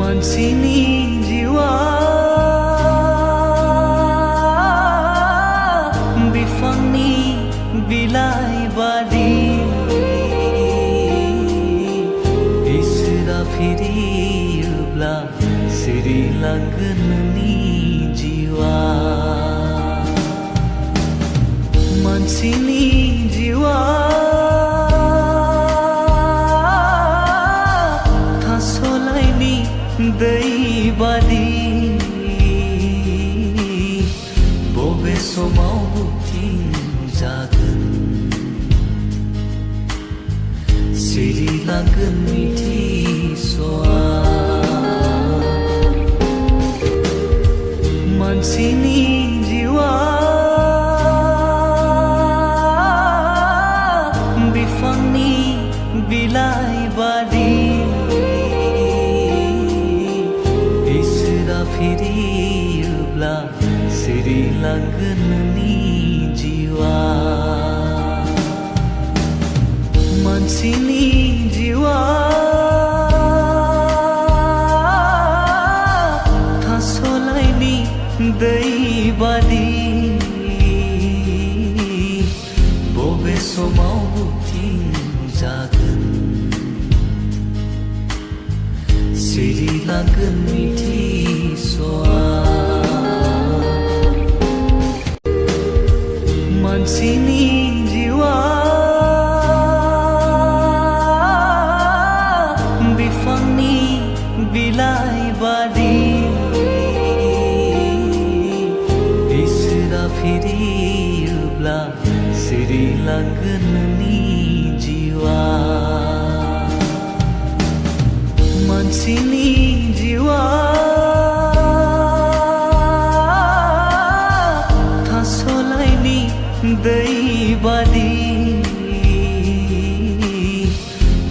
मानसिनि जिउआ बिफांनि बिलाइ बादि इसोरा फिरियोब्ला सिरिलांगोन नोंनि जिउआ मानसिनि जिउआ थास'लाइनि दै बादि बबे समाव बुंथिजागोन सिरिलांगोन मिथिस'आ मानसिनि जिउआ बिफांनि बिलाइ बादि इसोरा फिरियोब्ला सिरिलांगोन नोंनि जिउआ मानसिनि जिउआ थास'लाइनि दै बादि बबे समाव बुंथिजागोन सिरिलांगोन मिथिस'आ मानसिनि जिउआ बिफांनि बिलाइ बादि इसोरा फिरियोब्ला सिरिलांगोन नोंनि जिउआ मानसिनि जिउआ थास'लाइनि दै बादि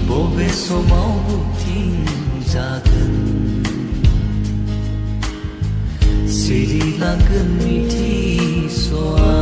बबे समाव बुंथिजागोन सिरिलांगोन मिथिस'आ